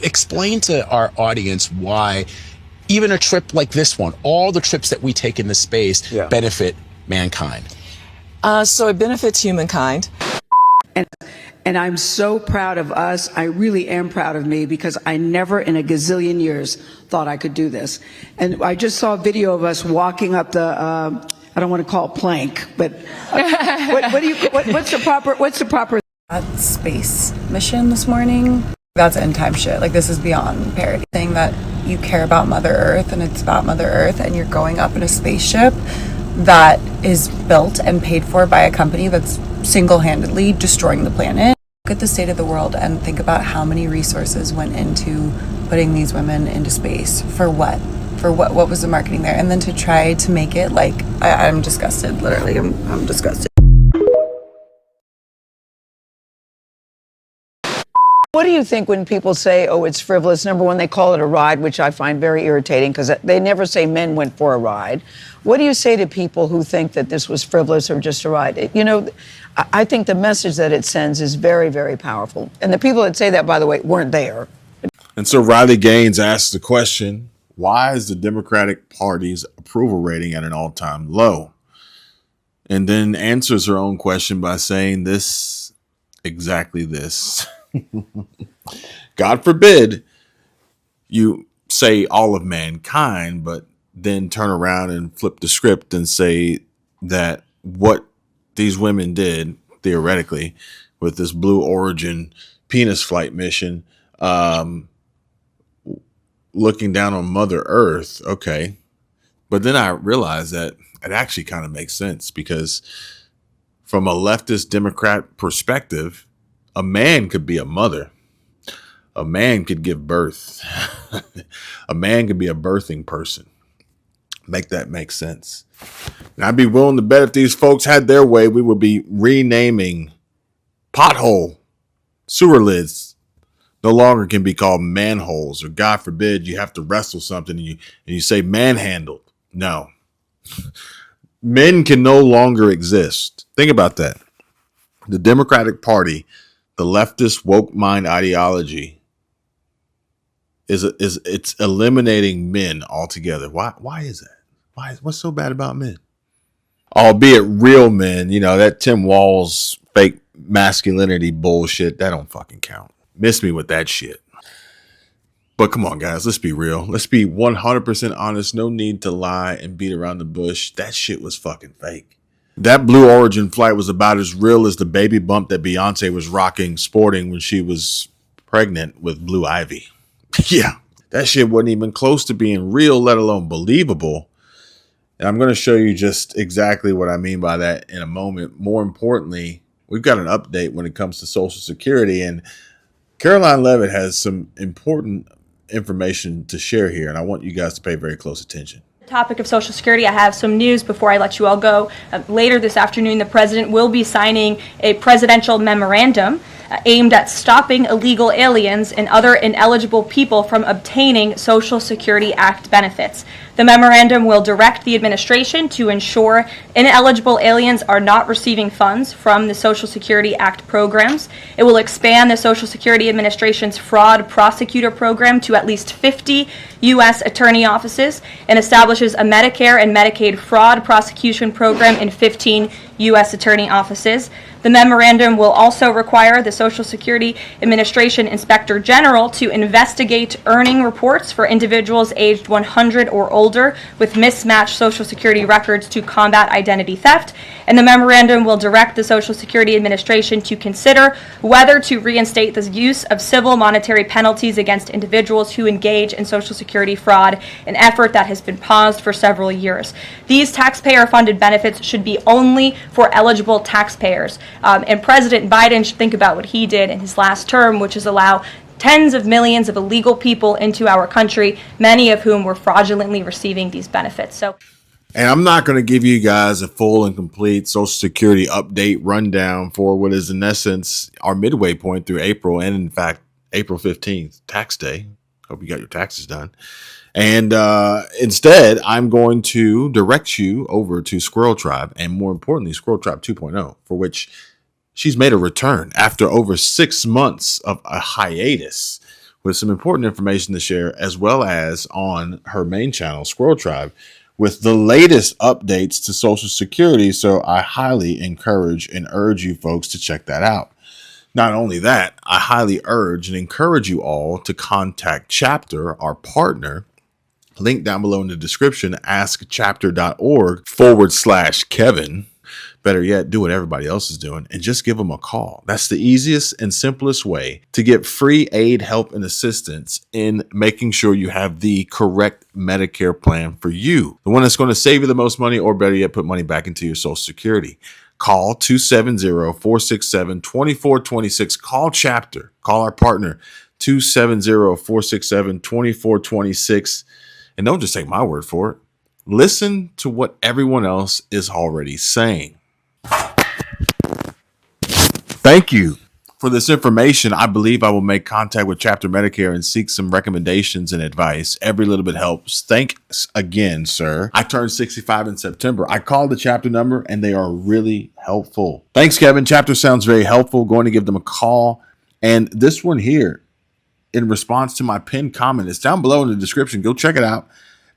explain to our audience why even a trip like this one, all the trips that we take in this space benefit mankind. So it benefits humankind. And I'm so proud of us. I really am proud of me, because I never in a gazillion years thought I could do this. And I just saw a video of us walking up the, I don't want to call it plank, but what's the proper space mission this morning? That's end time shit. Like, this is beyond parody. Saying that you care about Mother Earth and it's about Mother Earth, and you're going up in a spaceship that is built and paid for by a company that's single-handedly destroying the planet. Look at the state of the world and think about how many resources went into putting these women into space. For what? For what was the marketing there? And then to try to make it like, I'm disgusted, literally, I'm disgusted. What do you think when people say, oh, it's frivolous? Number one, they call it a ride, which I find very irritating, because they never say men went for a ride. What do you say to people who think that this was frivolous or just a ride? You know, I think the message that it sends is very, very powerful. And the people that say that, by the way, weren't there. And so Riley Gaines asks the question, why is the Democratic Party's approval rating at an all-time low? And then answers her own question by saying this, exactly this. God forbid you say all of mankind, but then turn around and flip the script and say that what these women did, theoretically, with this Blue Origin penis flight mission, looking down on Mother Earth. Okay. But then I realized that it actually kind of makes sense, because from a leftist Democrat perspective, a man could be a mother. A man could give birth. A man could be a birthing person. Make that make sense. And I'd be willing to bet if these folks had their way, we would be renaming pothole sewer lids. No longer can be called manholes, or God forbid you have to wrestle something and you say manhandled. No. Men can no longer exist. Think about that. The Democratic Party, the leftist woke mind ideology, it's eliminating men altogether. Why is that? What's so bad about men? Albeit real men, you know, that Tim Walz fake masculinity bullshit, that don't fucking count. Miss me with that shit. But come on, guys, let's be real. Let's be 100% honest. No need to lie and beat around the bush. That shit was fucking fake. That Blue Origin flight was about as real as the baby bump that Beyonce was sporting when she was pregnant with Blue Ivy. Yeah, that shit wasn't even close to being real, let alone believable. And I'm going to show you just exactly what I mean by that in a moment. More importantly, we've got an update when it comes to Social Security, and Karoline Leavitt has some important information to share here, and I want you guys to pay very close attention. Topic of Social Security, I have some news before I let you all go. Later this afternoon, the president will be signing a presidential memorandum aimed at stopping illegal aliens and other ineligible people from obtaining Social Security Act benefits. The memorandum will direct the administration to ensure ineligible aliens are not receiving funds from the Social Security Act programs. It will expand the Social Security Administration's fraud prosecutor program to at least 50 U.S. attorney offices, and establishes a Medicare and Medicaid fraud prosecution program in 15 U.S. attorney offices. The memorandum will also require the Social Security Administration Inspector General to investigate earning reports for individuals aged 100 or older with mismatched Social Security records to combat identity theft. And the memorandum will direct the Social Security Administration to consider whether to reinstate the use of civil monetary penalties against individuals who engage in Social Security fraud, an effort that has been paused for several years. These taxpayer-funded benefits should be only for eligible taxpayers. And President Biden should think about what he did in his last term, which is allow tens of millions of illegal people into our country, many of whom were fraudulently receiving these benefits. And I'm not going to give you guys a full and complete Social Security update rundown for what is in essence our midway point through April, and in fact, April 15th, tax day. Hope you got your taxes done. And instead, I'm going to direct you over to Squirrel Tribe, and more importantly, Squirrel Tribe 2.0, for which she's made a return after over 6 months of a hiatus, with some important information to share, as well as on her main channel, Squirrel Tribe, with the latest updates to Social Security. So I highly encourage and urge you folks to check that out. Not only that, I highly urge and encourage you all to contact Chapter, our partner. Link down below in the description, askchapter.org/Kevin. Better yet, do what everybody else is doing and just give them a call. That's the easiest and simplest way to get free aid, help, and assistance in making sure you have the correct Medicare plan for you. The one that's going to save you the most money, or better yet, put money back into your Social Security. Call 270-467-2426. Call Chapter. Call our partner, 270-467-2426. And don't just take my word for it. Listen to what everyone else is already saying. Thank you for this information. I believe I will make contact with Chapter Medicare and seek some recommendations and advice. Every little bit helps. Thanks again, sir. I turned 65 in September. I called the Chapter number and they are really helpful. Thanks, Kevin. Chapter sounds very helpful. Going to give them a call. And this one here, in response to my pinned comment, it's down below in the description. Go check it out.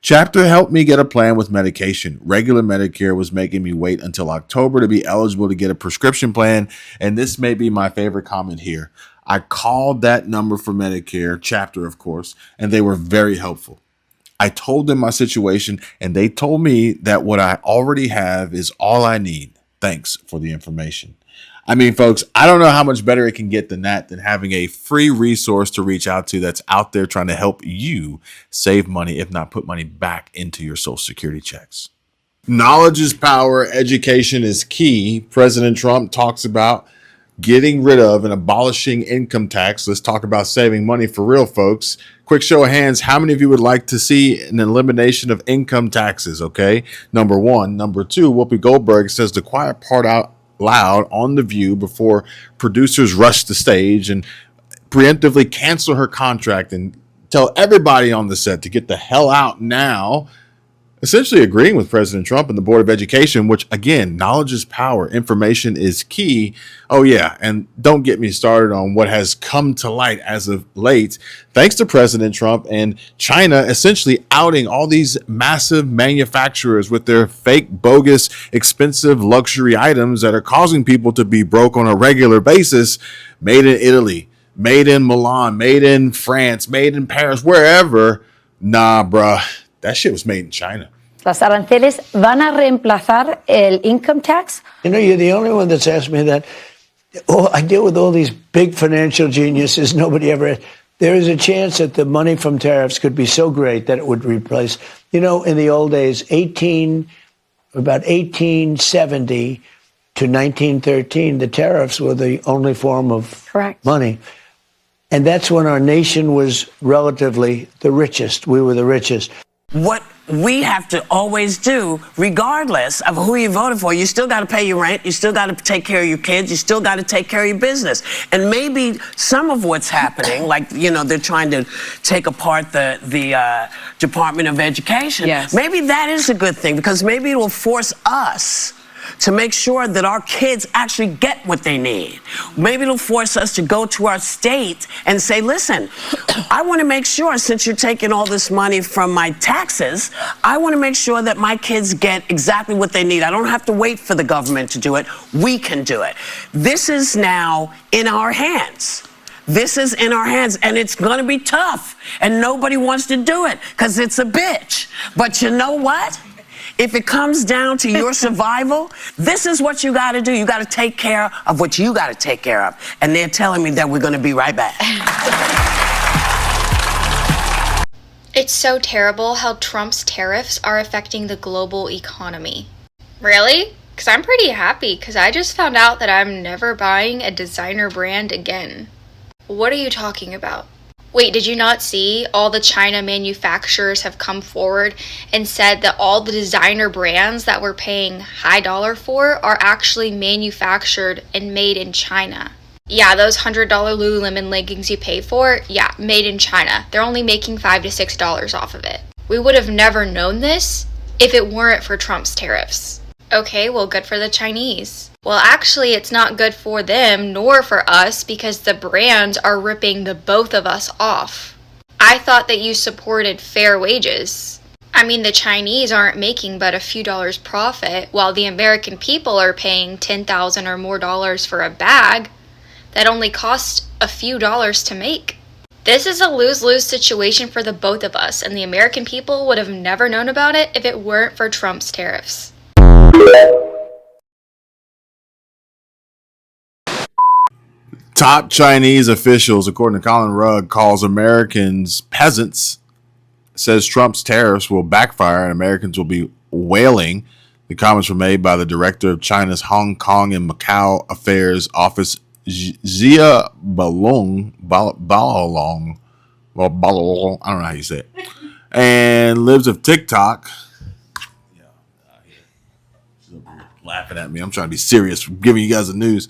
Chapter helped me get a plan with medication. Regular Medicare was making me wait until October to be eligible to get a prescription plan. And this may be my favorite comment here. I called that number for Medicare, Chapter, of course, and they were very helpful. I told them my situation and they told me that what I already have is all I need. Thanks for the information. I mean, folks, I don't know how much better it can get than that, than having a free resource to reach out to that's out there trying to help you save money, if not put money back into your Social Security checks. Knowledge is power. Education is key. President Trump talks about getting rid of and abolishing income tax. Let's talk about saving money for real, folks. Quick show of hands. How many of you would like to see an elimination of income taxes? Okay. Number one. Number two, Whoopi Goldberg says the quiet part out loud on The View before producers rush the stage and preemptively cancel her contract and tell everybody on the set to get the hell out now, essentially agreeing with President Trump and the Board of Education, which, again, knowledge is power. Information is key. Oh, yeah. And don't get me started on what has come to light as of late, thanks to President Trump and China essentially outing all these massive manufacturers with their fake, bogus, expensive luxury items that are causing people to be broke on a regular basis. Made in Italy, made in Milan, made in France, made in Paris, wherever. Nah, bruh. That shit was made in China. Las aranceles van a reemplazar el income tax. You know, you're the only one that's asked me that. Oh, I deal with all these big financial geniuses. Nobody ever. There is a chance that the money from tariffs could be so great that it would replace. You know, in the old days, about 1870 to 1913, the tariffs were the only form of Correct. Money. And that's when our nation was relatively the richest. We were the richest. What we have to always do, regardless of who you voted for, you still got to pay your rent, you still got to take care of your kids, you still got to take care of your business. And maybe some of what's happening, like, you know, they're trying to take apart the Department of Education. Yes. Maybe that is a good thing, because maybe it will force us to make sure that our kids actually get what they need. Maybe it'll force us to go to our state and say, listen, I want to make sure, since you're taking all this money from my taxes, I want to make sure that my kids get exactly what they need. I don't have to wait for the government to do it. We can do it. This is now in our hands. This is in our hands, and it's going to be tough, and nobody wants to do it because it's a bitch. But you know what? If it comes down to your survival, this is what you got to do. You got to take care of what you got to take care of. And they're telling me that we're going to be right back. It's so terrible how Trump's tariffs are affecting the global economy. Really? Because I'm pretty happy, because I just found out that I'm never buying a designer brand again. What are you talking about? Wait, did you not see all the China manufacturers have come forward and said that all the designer brands that we're paying high dollar for are actually manufactured and made in China? Yeah, those $100 Lululemon leggings you pay for, yeah, made in China. They're only making $5 to $6 off of it. We would have never known this if it weren't for Trump's tariffs. Okay, well, good for the Chinese. Well, actually, it's not good for them nor for us because the brands are ripping the both of us off. I thought that you supported fair wages. I mean, the Chinese aren't making but a few dollars profit, while the American people are paying $10,000 or more for a bag that only cost a few dollars to make. This is a lose-lose situation for the both of us, and the American people would have never known about it if it weren't for Trump's tariffs. Top Chinese officials, according to Colin Rugg, calls Americans peasants, says Trump's tariffs will backfire and Americans will be wailing. The comments were made by the director of China's Hong Kong and Macau Affairs Office, Zia Balong, I don't know how you say it, and lives of TikTok. Laughing at me. I'm trying to be serious, giving you guys the news.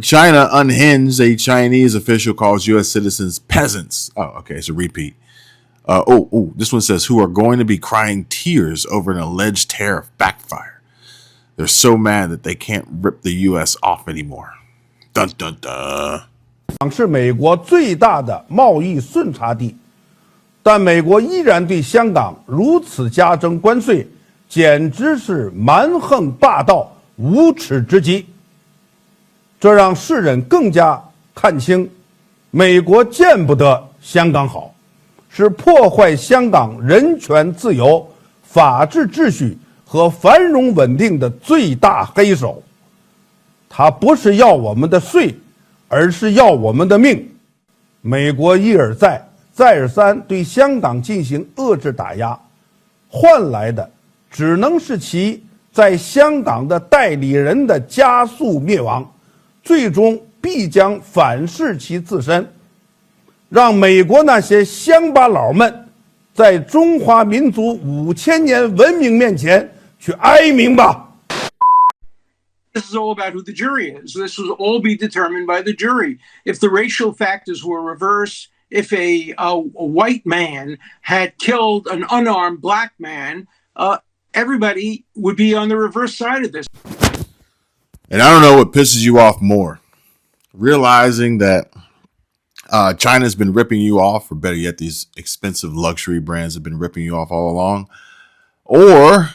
China unhinged. A Chinese official calls U.S. citizens peasants. Oh, okay, it's a repeat. This one says, who are going to be crying tears over an alleged tariff backfire. They're so mad that they can't rip the U.S. off anymore. Dun dun dun. 是美国最大的贸易顺差地，但美国依然对香港如此加征关税，简直是蛮横霸道、无耻之极。这让世人更加看清，美国见不得香港好，是破坏香港人权自由、法治秩序和繁荣稳定的最大黑手。他不是要我们的税，而是要我们的命。美国一而再、再而三对香港进行遏制打压，换来的只能是其在香港的代理人的加速灭亡，最终必将反噬其自身，让美国那些乡巴佬们在中华民族5000年文明面前去哀鸣吧。This is all about who the jury is. This will all be determined by the jury. If the racial factors were reversed, if a white man had killed an unarmed black man, everybody would be on the reverse side of this. And I don't know what pisses you off more. Realizing that China's been ripping you off, or better yet, these expensive luxury brands have been ripping you off all along, or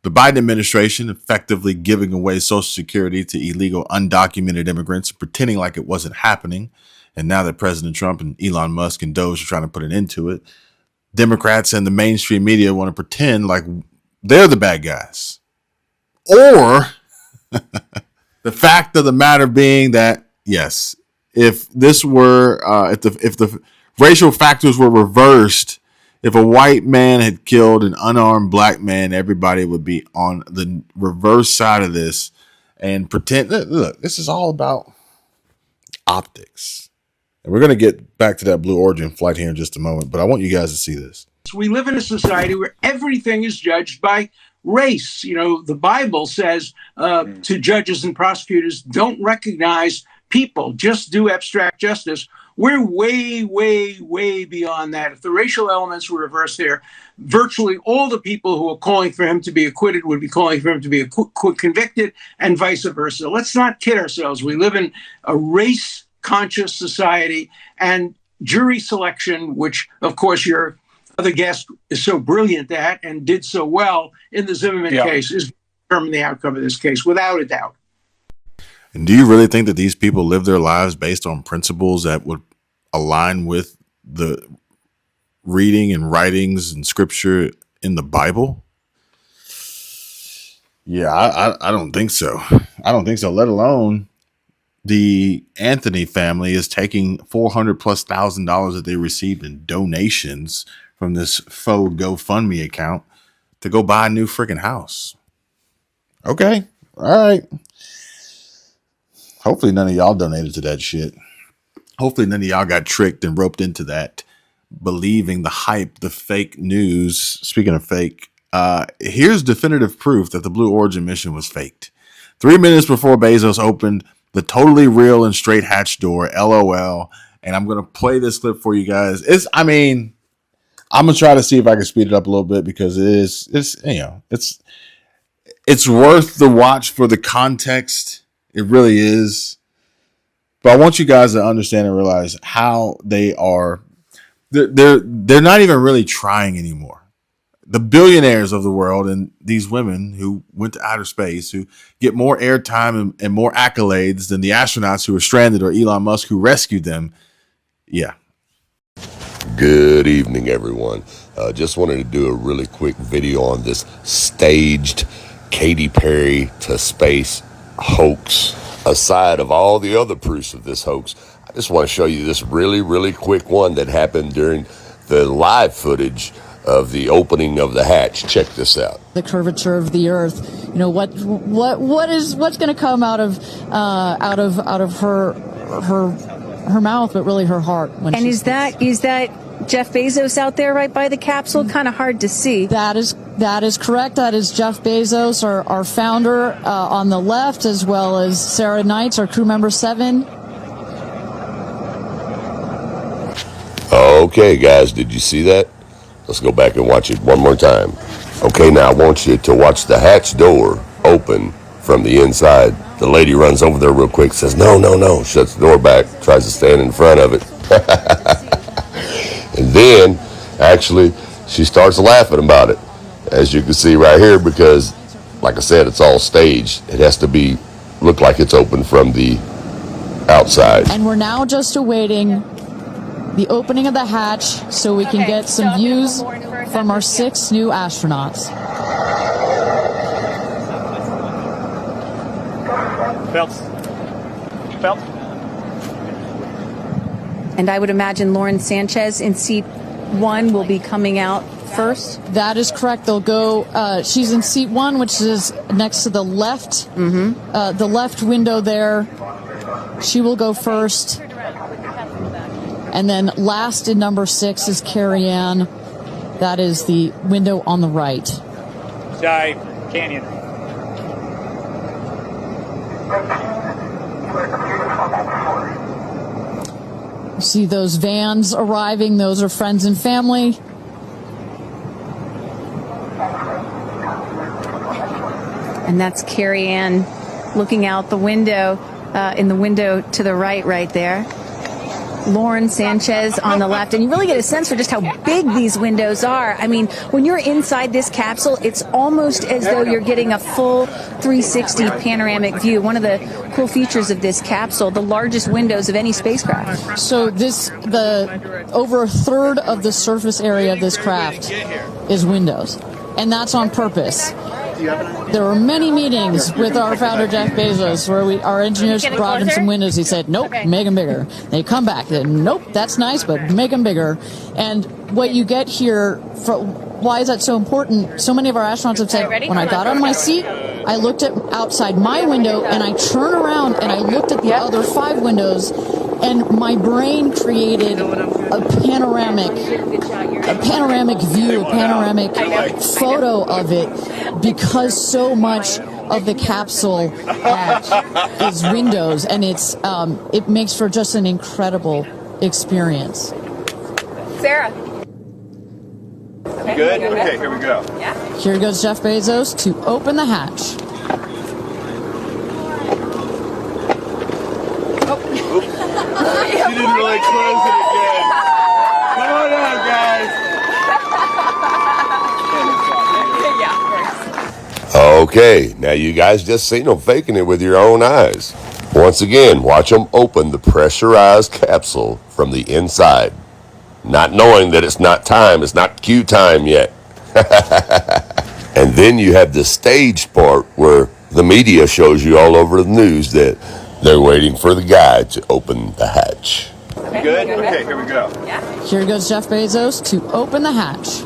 the Biden administration effectively giving away Social Security to illegal undocumented immigrants, pretending like it wasn't happening. And now that President Trump and Elon Musk and Doge are trying to put an end to it, Democrats and the mainstream media want to pretend like they're the bad guys. Or the fact of the matter being that, yes, if this were, if the racial factors were reversed, if a white man had killed an unarmed black man, everybody would be on the reverse side of this and pretend. Look, this is all about optics. And we're going to get back to that Blue Origin flight here in just a moment, but I want you guys to see this. We live in a society where everything is judged by race. You know, the Bible says to judges and prosecutors, don't recognize people, just do abstract justice. We're way, way, way beyond that. If the racial elements were reversed there, virtually all the people who are calling for him to be acquitted would be calling for him to be convicted, and vice versa. Let's not kid ourselves. We live in a race-conscious society, and jury selection, which, of course, your other guest is so brilliant at and did so well in the Zimmerman case, is determine the outcome of this case, without a doubt. And do you really think that these people live their lives based on principles that would align with the reading and writings and scripture in the Bible? Yeah, I don't think so. I don't think so, let alone the Anthony family is taking $400,000+ that they received in donations from this faux GoFundMe account to go buy a new freaking house. Okay. All right. Hopefully none of y'all donated to that shit. Hopefully none of y'all got tricked and roped into that, believing the hype, the fake news. Speaking of fake, here's definitive proof that the Blue Origin mission was faked. 3 minutes before Bezos opened the totally real and straight hatch door, LOL. And I'm going to play this clip for you guys. I'm going to try to see if I can speed it up a little bit because it's It's worth the watch for the context. It really is. But I want you guys to understand and realize how they are. They're not even really trying anymore. The billionaires of the world and these women who went to outer space, who get more airtime and more accolades than the astronauts who were stranded or Elon Musk who rescued them. Yeah. Good evening, everyone. Just wanted to do a really quick video on this staged Katy Perry to space hoax. Aside of all the other proofs of this hoax, I just want to show you this really quick one that happened during the live footage of the opening of the hatch. Check this out. The curvature of the Earth. You know what's going to come out of her mouth, but really her heart. And is that Jeff Bezos out there right by the capsule? Kind of hard to see. That is correct. That is Jeff Bezos, our founder, on the left, as well as Sarah Knights, our crew member 7. Okay, guys, did you see that? Let's go back and watch it one more time. Okay, now I want you to watch the hatch door open from the inside. The lady runs over there real quick, says, no, shuts the door back, tries to stand in front of it. And then, actually, she starts laughing about it, as you can see right here, because, like I said, it's all staged. It has to look like it's open from the outside. And we're now just awaiting the opening of the hatch so we can get some views from our 6 new astronauts. Phelps. And I would imagine Lauren Sanchez in seat 1 will be coming out first. That is correct. They'll go. She's in seat 1, which is next to the left. The left window there. She will go first. And then last in number 6 is Carrie Ann. That is the window on the right. Sky Canyon. You see those vans arriving. Those are friends and family. And that's Carrie Ann looking out the window, in the window to the right there. Lauren Sanchez on the left, and you really get a sense for just how big these windows are. I mean, when you're inside this capsule, it's almost as though you're getting a full 360 panoramic view. One of the cool features of this capsule, the largest windows of any spacecraft. So over a third of the surface area of this craft is windows, and that's on purpose. There were many meetings with our founder, Jeff Bezos, where our engineers brought him some windows. He said, nope, make them bigger. They come back. They said, nope, that's nice, but make them bigger. And what you get here, why is that so important? So many of our astronauts have said, when I got out of my seat, I looked at outside my window, and I turned around, and I looked at the other 5 windows, and my brain created a panoramic view, a panoramic photo of it, because so much of the capsule is windows, and it makes for just an incredible experience. Sarah. Good? Okay, here we go. Yeah. Here goes Jeff Bezos to open the hatch. She didn't really close it again. Come on out, guys. Okay, now you guys just seen them faking it with your own eyes. Once again, watch them open the pressurized capsule from the inside, not knowing that it's not cue time yet. And then you have the staged part where the media shows you all over the news that they're waiting for the guy to open the hatch. Good? Okay, here we go. Yeah. Here goes Jeff Bezos to open the hatch.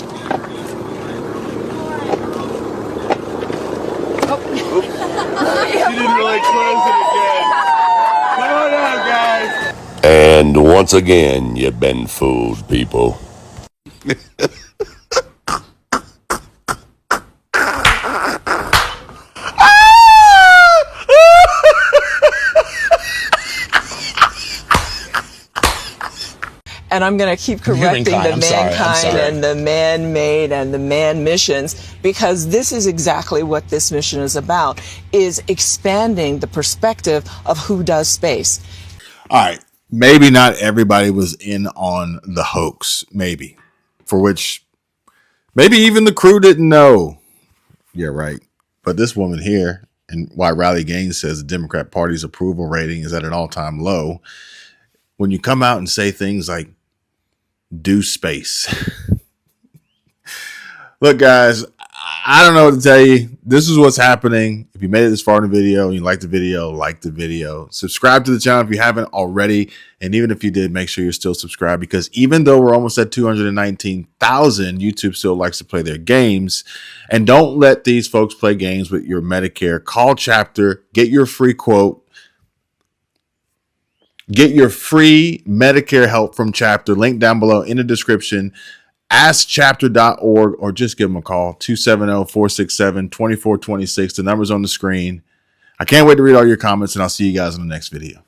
She didn't really close it again. Come on out, guys. And once again, you've been fooled, people. And I'm going to keep correcting Humankind, the I'm mankind sorry. and the man-made and the man missions, because this is exactly what this mission is about, is expanding the perspective of who does space. All right. Maybe not everybody was in on the hoax, maybe. For which maybe even the crew didn't know. Yeah, right. But this woman here, and why Riley Gaines says the Democrat Party's approval rating is at an all-time low, when you come out and say things like, do space. Look, guys, I don't know what to tell you. This is what's happening. If you made it this far in the video and you like the video, like the video. Subscribe to the channel if you haven't already. And even if you did, make sure you're still subscribed, because even though we're almost at 219,000, YouTube still likes to play their games. And don't let these folks play games with your Medicare. Call Chapter, get your free quote. Get your free Medicare help from Chapter. Link down below in the description. AskChapter.org, or just give them a call, 270-467-2426. The number's on the screen. I can't wait to read all your comments, and I'll see you guys in the next video.